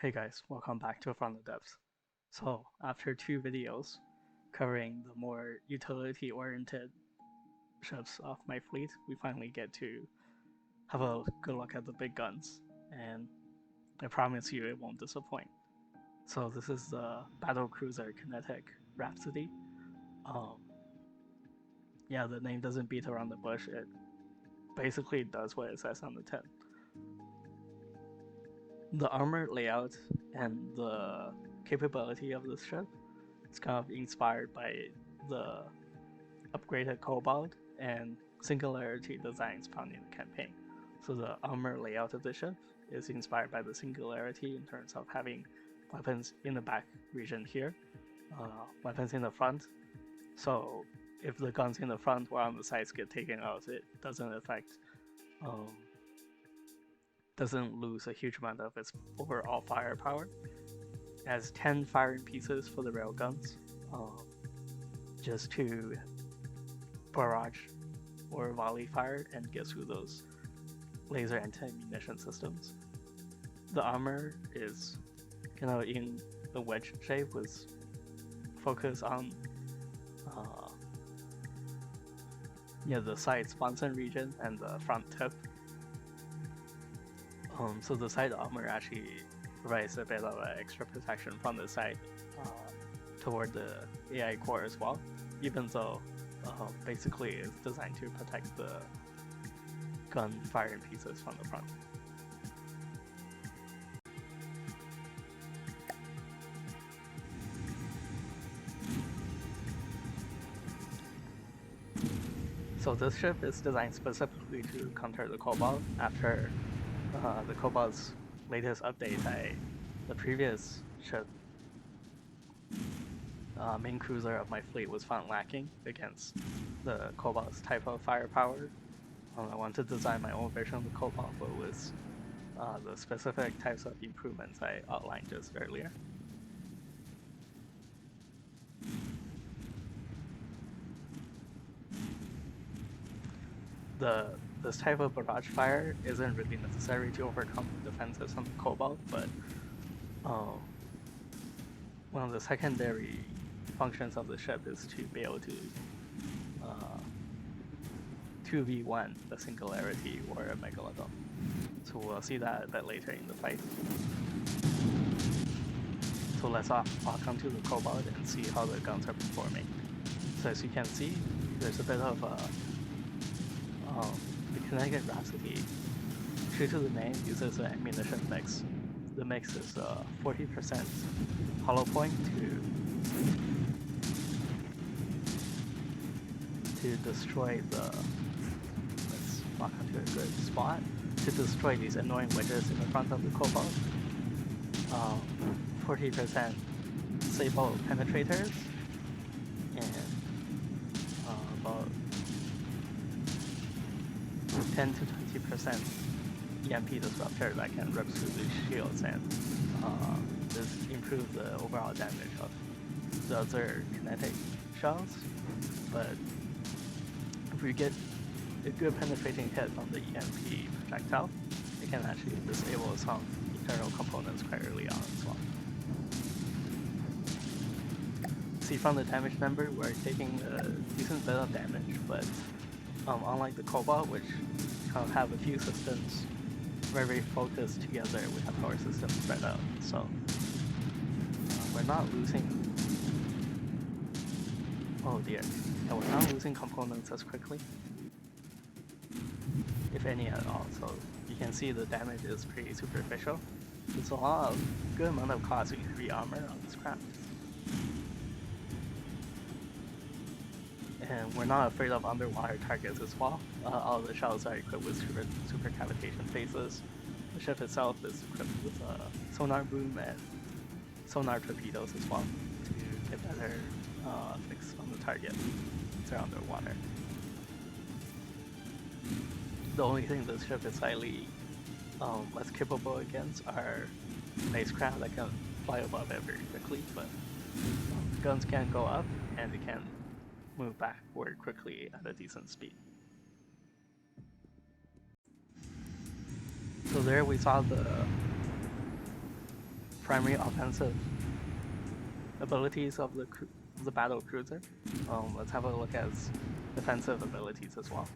Hey guys, welcome back to From the Depths. So, after two videos covering the more utility-oriented ships of my fleet, we finally get to have a good look at the big guns, and I promise you it won't disappoint. So this is the battle cruiser Kinetic Rhapsody. Um, yeah, the name doesn't beat around the bush, it basically does what it says on the tin. The armor layout and the capability of this ship is kind of inspired by the upgraded Kobald and Singularity designs found in the campaign. So the armor layout of the ship is inspired by the Singularity in terms of having weapons in the back region here, weapons in the front. So if the guns in the front or on the sides get taken out, it doesn't affect um, doesn't lose a huge amount of its overall firepower. It has 10 firing pieces for the railguns, just to barrage or volley fire and get through those laser anti-munition systems. The armor is kind of in the wedge shape with focus on the side sponson region and the front tip. So the side armor actually provides a bit of extra protection from the side toward the AI core as well, even though basically it's designed to protect the gun firing pieces from the front. So this ship is designed specifically to counter the Kobald. After the Kobald's latest update, the previous ship, main cruiser of my fleet, was found lacking against the Kobald's type of firepower. I wanted to design my own version of the Kobald, but with the specific types of improvements I outlined just earlier. This type of barrage fire isn't really necessary to overcome the defenses on the Kobald, but one of the secondary functions of the ship is to be able to 2v1 the Singularity or a Megalodon. So we'll see that a bit later in the fight. So let's walk onto the Kobald and see how the guns are performing. So as you can see, there's a bit of the Kinetic Rhapsody, true to the name, uses an ammunition mix. The mix is 40% hollow point to destroy the. Let's walk onto a good spot to destroy these annoying wedges in the front of the Kobald. 40% sable penetrators and about 10 to 20% EMP disruptor that can rip through the shields and this improves the overall damage of the other kinetic shells. But if we get a good penetrating hit from the EMP projectile, it can actually disable some internal components quite early on as well. See from the damage number, we're taking a decent bit of damage, but unlike the Kobald, which kind of have a few systems very focused together, we have our systems spread out, so we're not losing. Oh dear, yeah, we're not losing components as quickly, if any at all. So you can see the damage is pretty superficial. There's a lot of good amount of cost in heavy armor on this craft. And we're not afraid of underwater targets as well. All the shells are equipped with super cavitation phases. The ship itself is equipped with a sonar boom and sonar torpedoes as well to get better fix on the target if they're underwater. The only thing this ship is slightly less capable against are spacecraft that can fly above it very quickly, but guns can go up and they can move backward quickly at a decent speed. So there we saw the primary offensive abilities of the battle cruiser. Let's have a look at its defensive abilities as well.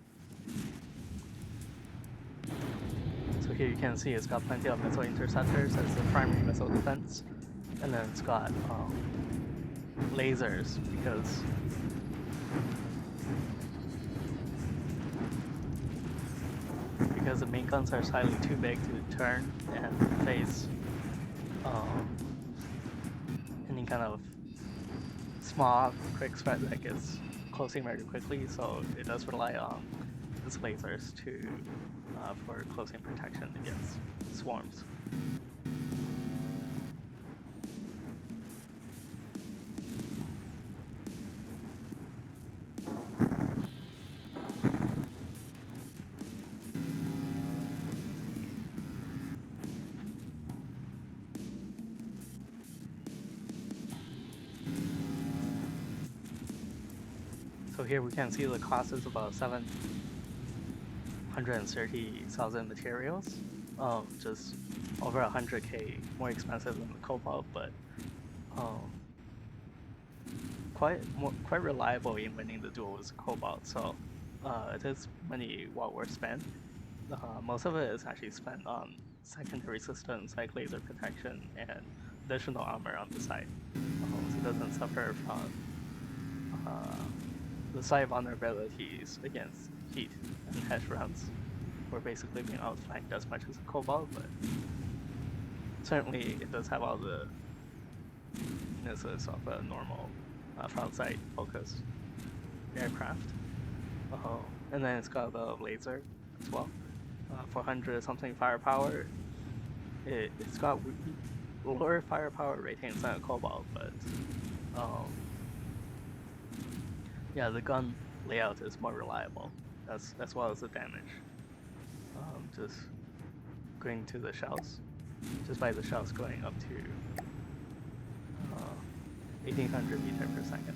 So here you can see it's got plenty of missile interceptors as the primary missile defense, and then it's got lasers because the main guns are slightly too big to turn and face any kind of small quick threat that gets closing very quickly, so it does rely on its lasers for closing protection against swarms. So here we can see the cost is about 730,000 materials, just over 100k more expensive than the Kobald, but quite reliable in winning the duel with Kobald. So it is money well worth spent. Most of it is actually spent on secondary systems like laser protection and additional armor on the side, so it doesn't suffer from the side vulnerabilities against heat and hedge rounds. We're basically being outflanked as much as a Kobald, but certainly it does have all the weaknesses of a normal front sight focused aircraft. And then it's got a laser as well. 400 something firepower. It's got lower firepower ratings than a Kobald, but yeah, the gun layout is more reliable as well as the damage. Just going to the shells, just by the shells going up to 1800 meters per second.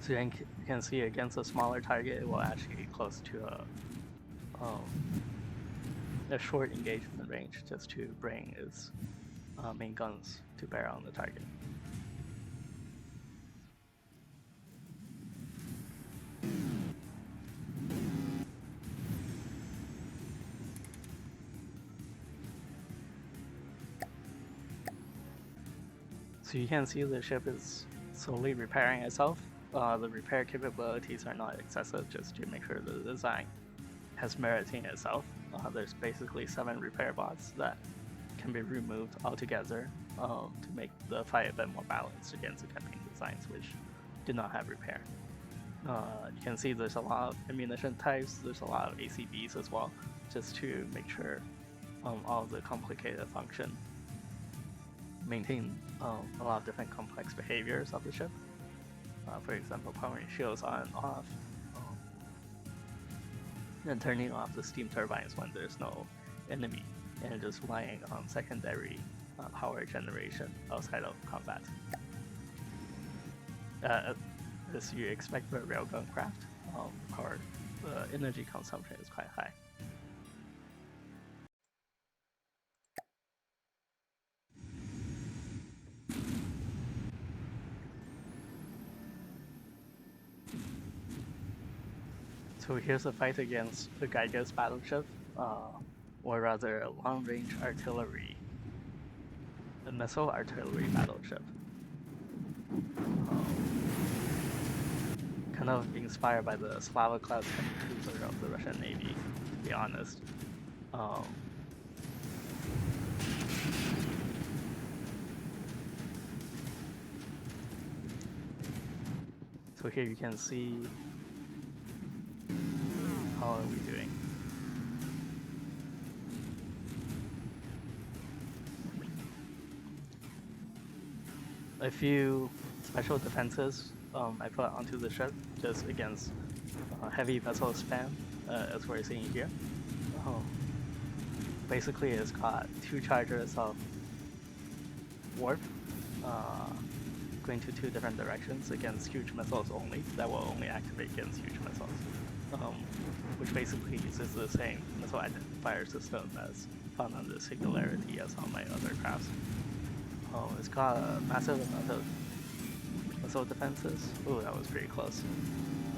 So you can see against a smaller target, it will actually get close to a short engagement range just to bring its main guns to bear on the target. So you can see the ship is slowly repairing itself. The repair capabilities are not excessive, just to make sure the design has merit in itself. There's basically 7 repair bots that can be removed altogether to make the fight a bit more balanced against the campaign designs which do not have repair. You can see there's a lot of ammunition types, there's a lot of ACBs as well, just to make sure all of the complicated function maintain a lot of different complex behaviors of the ship. For example, powering shields on and off, and turning off the steam turbines when there's no enemy, and just relying on secondary power generation outside of combat. As you expect for a railgun craft, the energy consumption is quite high. So here's a fight against the Gyges battleship, or rather a long-range artillery, a missile artillery battleship. Kind of inspired by the Slava-class cruiser of the Russian Navy, to be honest. So here you can see how are we doing. A few special defenses I put onto the ship just against heavy vessel spam, as we're seeing here. Oh. Basically, it's got 2 charges of warp, going to 2 different directions against huge missiles only. That will only activate against huge missiles, which basically uses the same missile identifier system as found on the Singularity as on my other crafts. Oh, it's got a massive amount of missile defenses. Ooh, that was pretty close.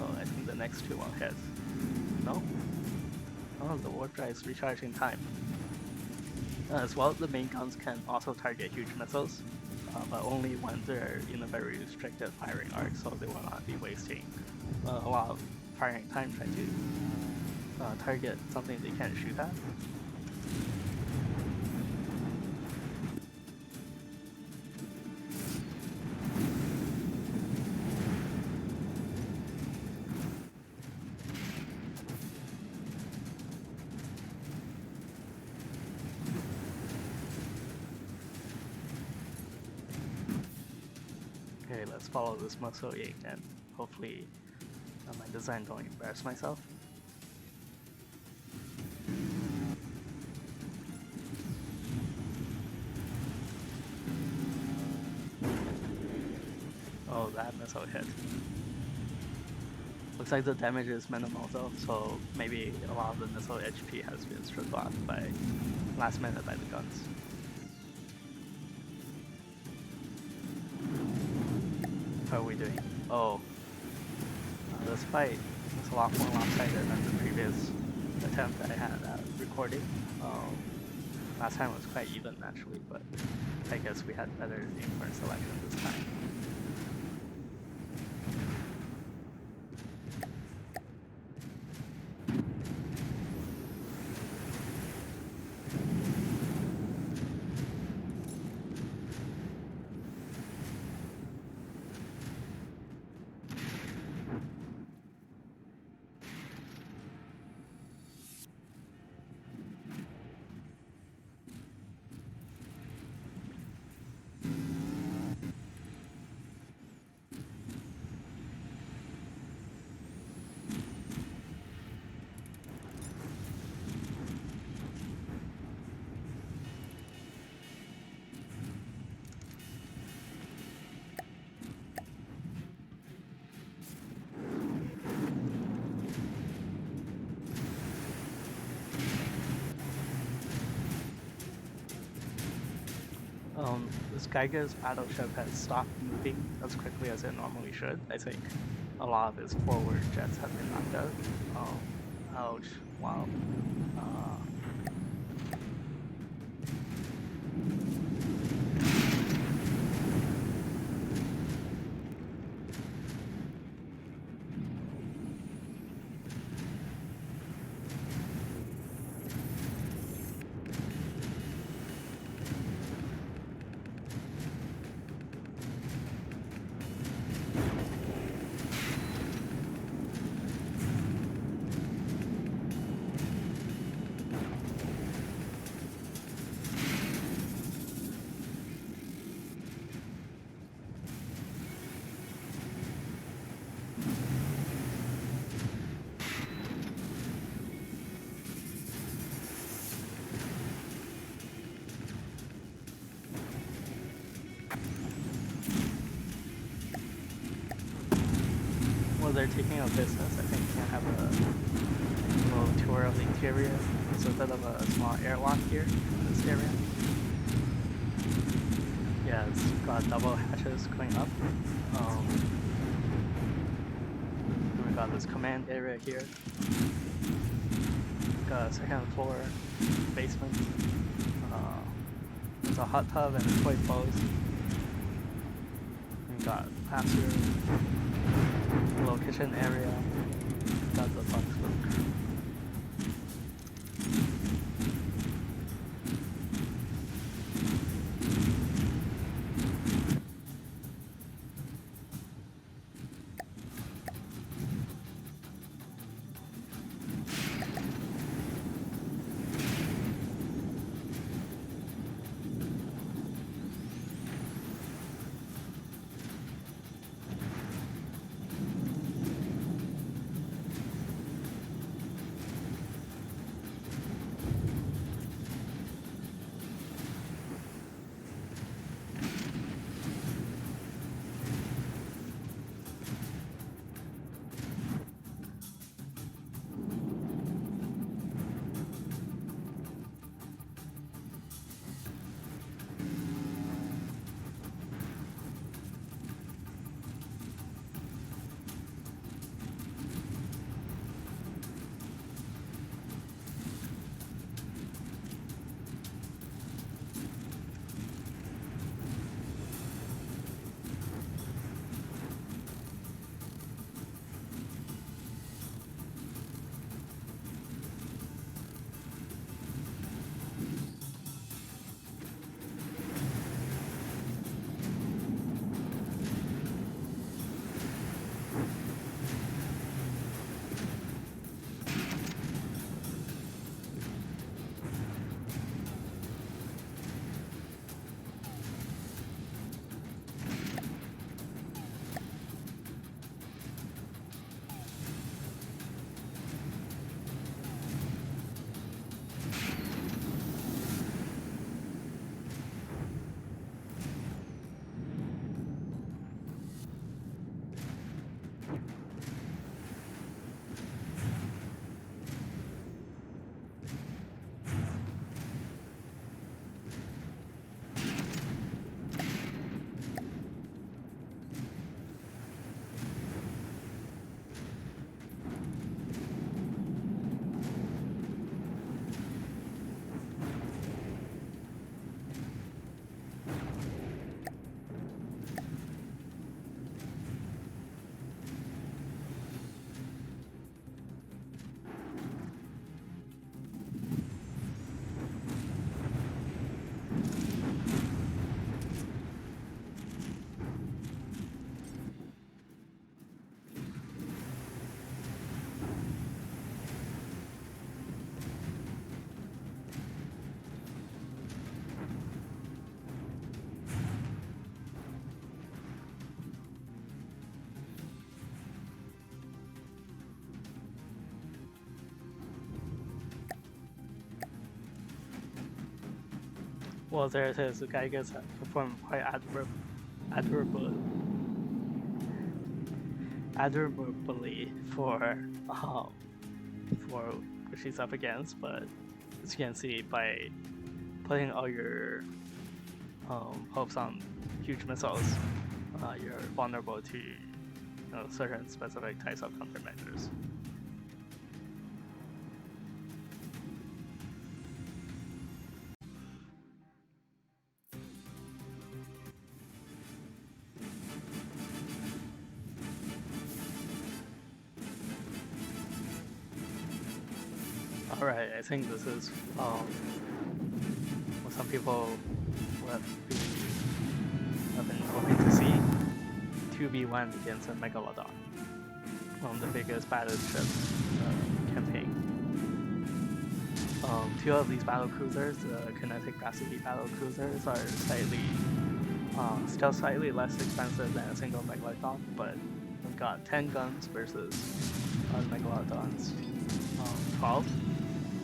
Oh, I think the next 2 won't hit. No? Oh, the warp drive is recharging time. As well, the main guns can also target huge missiles, but only when they're in a very restricted firing arc, so they will not be wasting a lot of firing time trying to target something they can't shoot at. Okay, let's follow this muscle and hopefully my design don't embarrass myself. Oh, that missile hit. Looks like the damage is minimal though, so maybe a lot of the missile HP has been stripped off by last minute by the guns. How are we doing? Oh, this fight is a lot more lopsided than the previous attempt I had at recording. Last time was quite even naturally, but I guess we had better aim selection this time. This Gyges battleship has stopped moving as quickly as it normally should. I think a lot of its forward jets have been knocked out. Ouch. Wow. Well, they're taking out business. I think we can have a little tour of the interior. There's a bit of a small airlock here in this area. Yeah, it's got double hatches going up. We got this command area here. Got a second floor basement. There's a hot tub and toy boats. We got bathroom, little kitchen area. Got the bunk room. Well, there it is. The Gyges performed quite admirably for what she's up against, but as you can see, by putting all your hopes on huge missiles, you're vulnerable to certain specific types of countermeasures. Alright, I think this is what some people would have been hoping to see. 2v1 against a Megalodon, one of the biggest battleship campaign. Two of these battle cruisers, the Kinetic Rhapsody battle cruisers, are still slightly less expensive than a single Megalodon, but we've got 10 guns versus Megalodon's 12,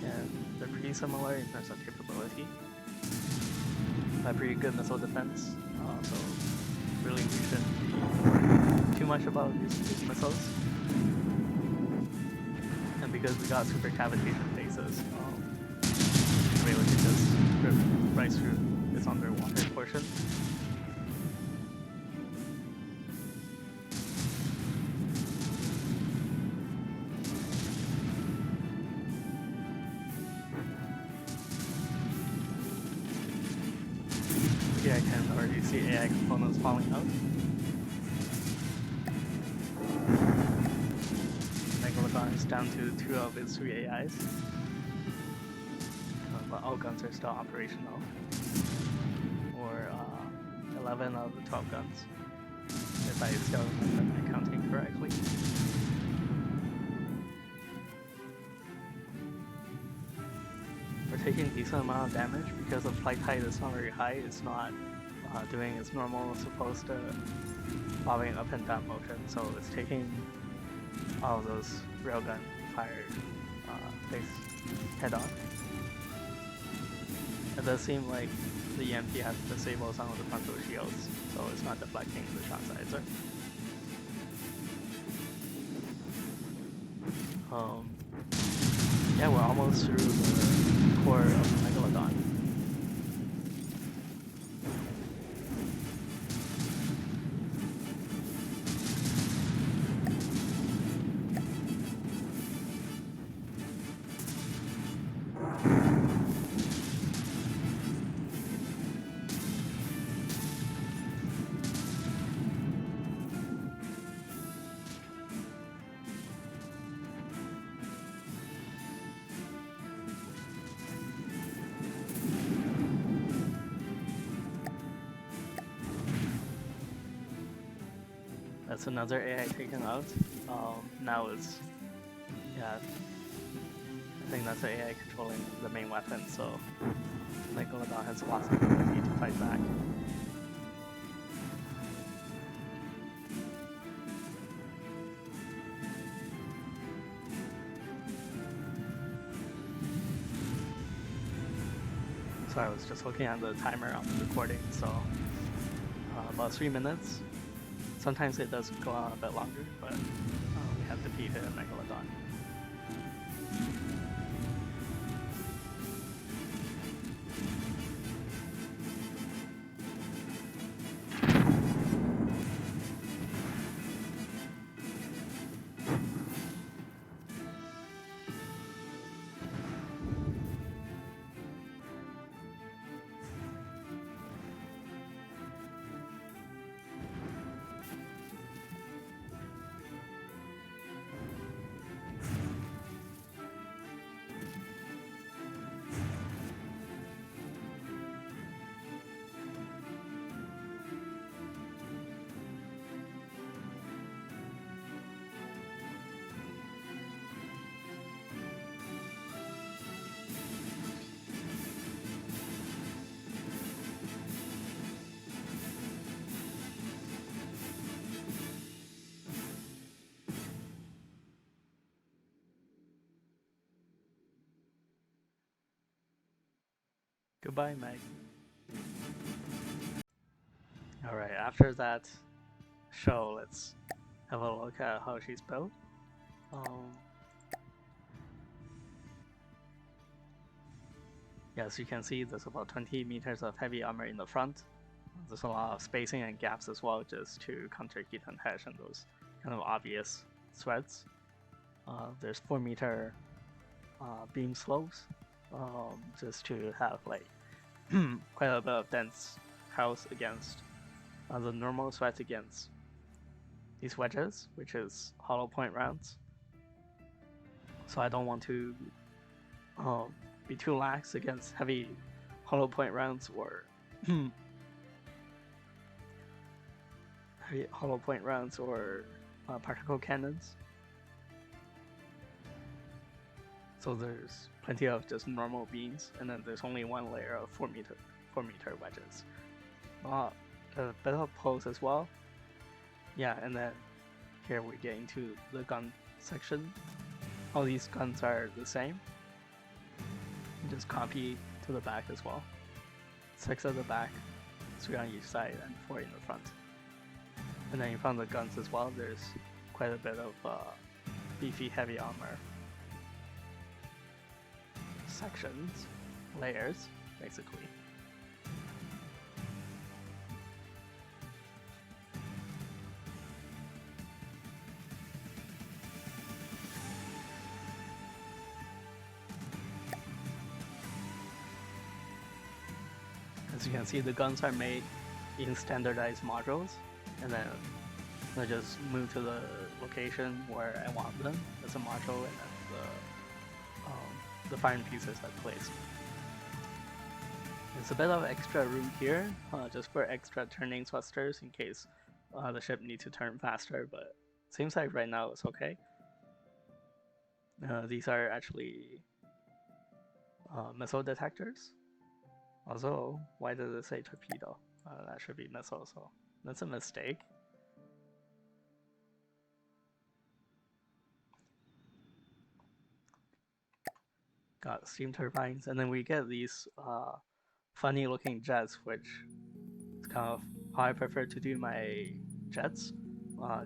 and they're pretty similar in terms of capability. Have pretty good missile defense, so really we shouldn't be too much about these missiles. And because we got super cavitation phases, we can just rip right through this underwater portion. Here I can already see AI components falling out. Megalodon is down to 2 of its 3 AIs. But all guns are still operational. Or 11 out of the 12 guns, if I still remember my counting correctly. We're taking a decent amount of damage because the flight height is not very high. It's not doing its normal supposed to bobbing up and down motion, so it's taking all of those railgun fired face head on. It does seem like the EMP has disabled some of the frontal shields, so it's not deflecting the shot sizer. Yeah, we're almost through the core of Megalodon. That's another AI taken out. Now it's, yeah, I think that's the AI controlling the main weapon, so Megalodon has lost the ability to fight back. So I was just looking at the timer on the recording, so about 3 minutes. Sometimes it does go on a bit longer, but we have defeated a Megalodon. Goodbye, Meg. Alright, after that show, let's have a look at how she's built. Yes, you can see there's about 20 meters of heavy armor in the front. There's a lot of spacing and gaps as well, just to counter heat and hedge and those kind of obvious threats. There's 4-meter beam slopes, just to have like quite a bit of dense house against the normal threat against these wedges, which is hollow point rounds. So I don't want to be too lax against heavy hollow point rounds or heavy hollow point rounds or particle cannons. So there's plenty of just normal beams, and then there's only one layer of 4-meter wedges. A bit of pulse as well. Yeah, and then here we get into the gun section. All these guns are the same. Just copy to the back as well. 6 at the back, 3 on each side, and 4 in the front. And then in front of the guns as well, there's quite a bit of beefy heavy armor sections, layers, basically. As you can see, the guns are made in standardized modules, and then I just move to the location where I want them as a module, and then the firing pieces are placed. There's a bit of extra room here, just for extra turning thrusters in case the ship needs to turn faster, but seems like right now it's okay. These are actually missile detectors. Also, why does it say torpedo? That should be missile, so that's a mistake. Got steam turbines, and then we get these funny looking jets, which is kind of how I prefer to do my jets,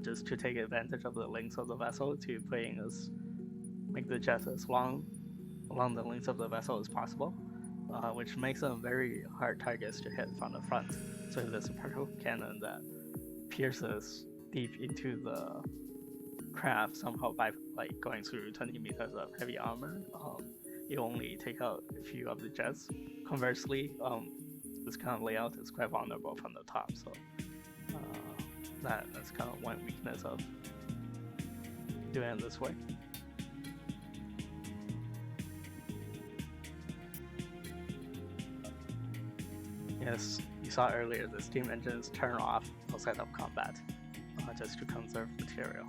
just to take advantage of the length of the vessel to make the jets as long along the length of the vessel as possible, which makes them very hard targets to hit from the front. So if there's a particle cannon that pierces deep into the craft somehow by like going through 20 meters of heavy armor, you only take out a few of the jets. Conversely, this kind of layout is quite vulnerable from the top, so that's kind of one weakness of doing it this way. Yes, you saw earlier the steam engines turn off outside of combat, just to conserve material.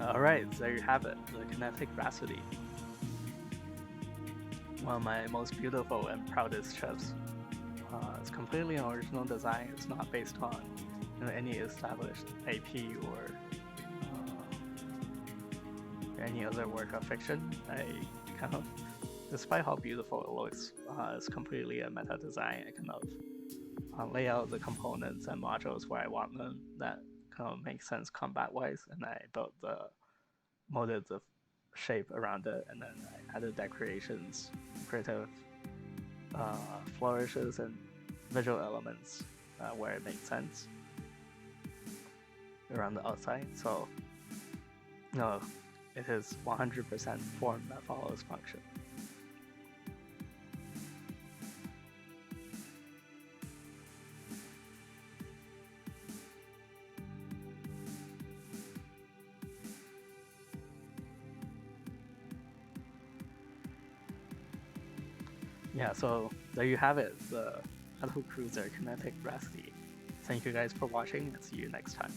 Alright, there you have it, the Kinetic Rhapsody. One of my most beautiful and proudest ships. It's completely an original design. It's not based on any established IP or any other work of fiction. I kind of, despite how beautiful it looks, it's completely a meta design. I kind of lay out the components and modules where I want them that kind of make sense combat-wise, and I molded the shape around it, and then I added decorations, creative flourishes, and visual elements where it makes sense around the outside. So, it is 100% form that follows function. Yeah, so there you have it, the Battle Cruiser Kinetic Rhapsody. Thank you guys for watching, and see you next time.